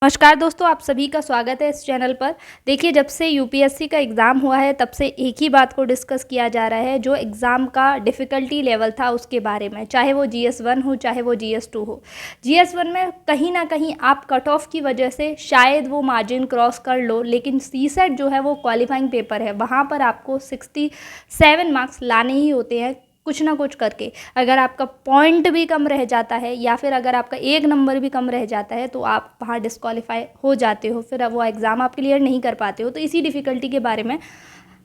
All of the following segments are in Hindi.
नमस्कार दोस्तों, आप सभी का स्वागत है इस चैनल पर। देखिए, जब से यूपीएससी का एग्ज़ाम हुआ है तब से एक ही बात को डिस्कस किया जा रहा है, जो एग्ज़ाम का डिफ़िकल्टी लेवल था उसके बारे में। चाहे वो GS1 हो, चाहे वो GS2 हो। GS1 में कहीं ना कहीं आप कट ऑफ की वजह से शायद वो मार्जिन क्रॉस कर लो, लेकिन CSET जो है वो क्वालिफाइंग पेपर है, वहाँ पर आपको 67 मार्क्स लाने ही होते हैं कुछ ना कुछ करके। अगर आपका पॉइंट भी कम रह जाता है या फिर अगर आपका एक नंबर भी कम रह जाता है तो आप वहाँ डिस्क्वालीफाई हो जाते हो, फिर अब वो एग्ज़ाम आप क्लियर नहीं कर पाते हो। तो इसी डिफ़िकल्टी के बारे में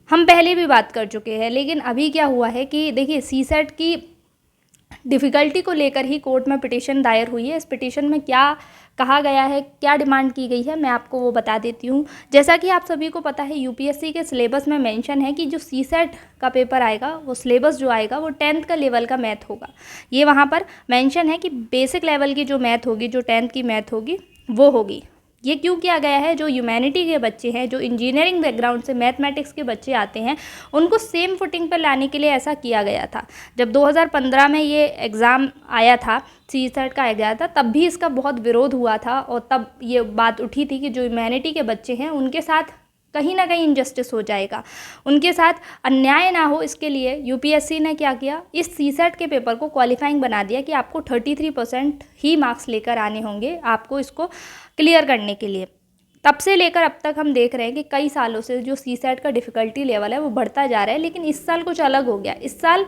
हम पहले भी बात कर चुके हैं, लेकिन अभी क्या हुआ है कि देखिए, CSET की डिफ़िकल्टी को लेकर ही कोर्ट में पिटीशन दायर हुई है। इस पिटीशन में क्या कहा गया है, क्या डिमांड की गई है, मैं आपको वो बता देती हूँ। जैसा कि आप सभी को पता है, यूपीएससी के सिलेबस में मेंशन है कि जो CSET का पेपर आएगा, वो सिलेबस जो आएगा वो 10th का लेवल का मैथ होगा। ये वहाँ पर मेंशन है कि बेसिक लेवल की जो मैथ होगी, जो 10th की मैथ होगी, वो होगी। ये क्यों किया गया है? जो ह्यूमैनिटी के बच्चे हैं, जो इंजीनियरिंग बैकग्राउंड से मैथमेटिक्स के बच्चे आते हैं, उनको सेम फुटिंग पर लाने के लिए ऐसा किया गया था। जब 2015 में ये एग्ज़ाम आया था, CSET का एग्ज़ाम था, तब भी इसका बहुत विरोध हुआ था और तब ये बात उठी थी कि जो ह्यूमैनिटी के बच्चे हैं उनके साथ कहीं ना कहीं इनजस्टिस हो जाएगा, उनके साथ अन्याय ना हो। इसके लिए यूपीएससी ने क्या किया, इस CSET के पेपर को क्वालिफाइंग बना दिया कि आपको 33% ही मार्क्स लेकर आने होंगे आपको इसको क्लियर करने के लिए। तब से लेकर अब तक हम देख रहे हैं कि कई सालों से जो CSET का डिफ़िकल्टी लेवल है वो बढ़ता जा रहा है, लेकिन इस साल कुछ अलग हो गया। इस साल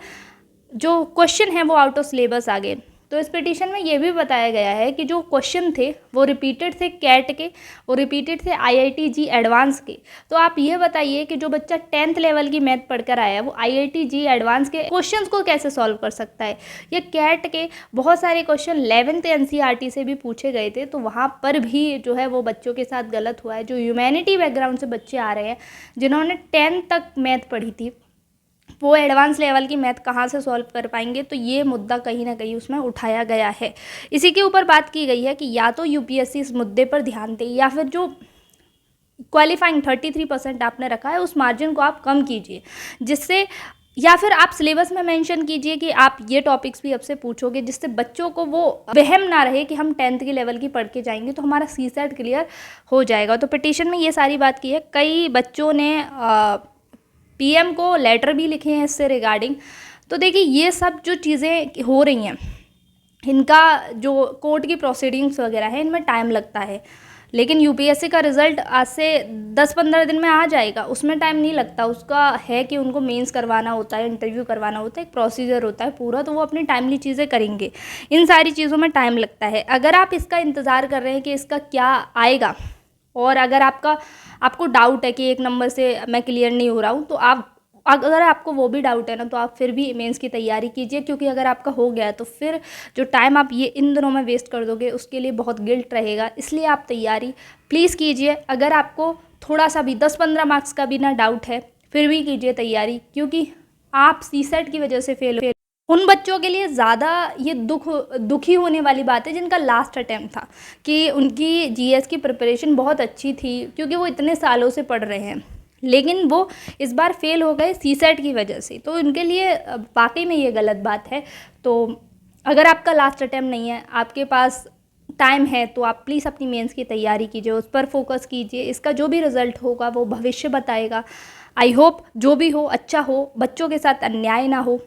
जो क्वेश्चन है वो आउट ऑफ सिलेबस आ गए। तो इस पिटीशन में ये भी बताया गया है कि जो क्वेश्चन थे वो रिपीटेड थे कैट के, वो रिपीटेड थे IIT-JEE एडवांस के। तो आप ये बताइए कि जो बच्चा 10th लेवल की मैथ पढ़कर आया है वो IIT-JEE एडवांस के क्वेश्चंस को कैसे सॉल्व कर सकता है? ये कैट के बहुत सारे क्वेश्चन 11th NCERT से भी पूछे गए थे, तो वहाँ पर भी जो है वो बच्चों के साथ गलत हुआ है। जो ह्यूमैनिटी बैकग्राउंड से बच्चे आ रहे हैं, जिन्होंने 10th तक मैथ पढ़ी थी, वो एडवांस लेवल की मैथ कहाँ से सॉल्व कर पाएंगे? तो ये मुद्दा कहीं ना कहीं उसमें उठाया गया है। इसी के ऊपर बात की गई है कि या तो यूपीएससी इस मुद्दे पर ध्यान दे, या फिर जो क्वालिफाइंग 33% आपने रखा है उस मार्जिन को आप कम कीजिए, जिससे, या फिर आप सिलेबस में मेंशन कीजिए कि आप ये टॉपिक्स भी अब से पूछोगे, जिससे बच्चों को वो वहम ना रहे कि हम 10th के लेवल की पढ़ के जाएंगे तो हमारा CSET क्लियर हो जाएगा। तो पिटीशन में ये सारी बात की है। कई बच्चों ने PM को लेटर भी लिखे हैं इससे रिगार्डिंग। तो देखिए, ये सब जो चीज़ें हो रही हैं, इनका जो कोर्ट की प्रोसीडिंग्स वगैरह है, इनमें टाइम लगता है, लेकिन यूपीएससी का रिज़ल्ट आज से 10-15 दिन में आ जाएगा, उसमें टाइम नहीं लगता। उसका है कि उनको मेंस करवाना होता है, इंटरव्यू करवाना होता है, एक प्रोसीजर होता है पूरा, तो वो अपनी टाइमली चीज़ें करेंगे। इन सारी चीज़ों में टाइम लगता है। अगर आप इसका इंतज़ार कर रहे हैं कि इसका क्या आएगा, और अगर आपको डाउट है कि एक नंबर से मैं क्लियर नहीं हो रहा हूँ, तो अगर आपको वो भी डाउट है ना, तो आप फिर भी मेंस की तैयारी कीजिए, क्योंकि अगर आपका हो गया है तो फिर जो टाइम आप ये इन दिनों में वेस्ट कर दोगे उसके लिए बहुत गिल्ट रहेगा। इसलिए आप तैयारी प्लीज़ कीजिए। अगर आपको थोड़ा सा भी 10-15 मार्क्स का भी ना डाउट है, फिर भी कीजिए तैयारी, क्योंकि आप CSET की वजह से फेल उन बच्चों के लिए ज़्यादा ये दुखी होने वाली बात है जिनका लास्ट अटैम्प्ट था, कि उनकी GS की प्रिपरेशन बहुत अच्छी थी, क्योंकि वो इतने सालों से पढ़ रहे हैं, लेकिन वो इस बार फेल हो गए CSET की वजह से। तो उनके लिए वाकई में ये गलत बात है। तो अगर आपका लास्ट अटैम्प्ट नहीं है, आपके पास टाइम है, तो आप प्लीज़ अपनी मेंस की तैयारी कीजिए, उस पर फोकस कीजिए। इसका जो भी रिज़ल्ट होगा वो भविष्य बताएगा। आई होप जो भी हो अच्छा हो, बच्चों के साथ अन्याय ना हो।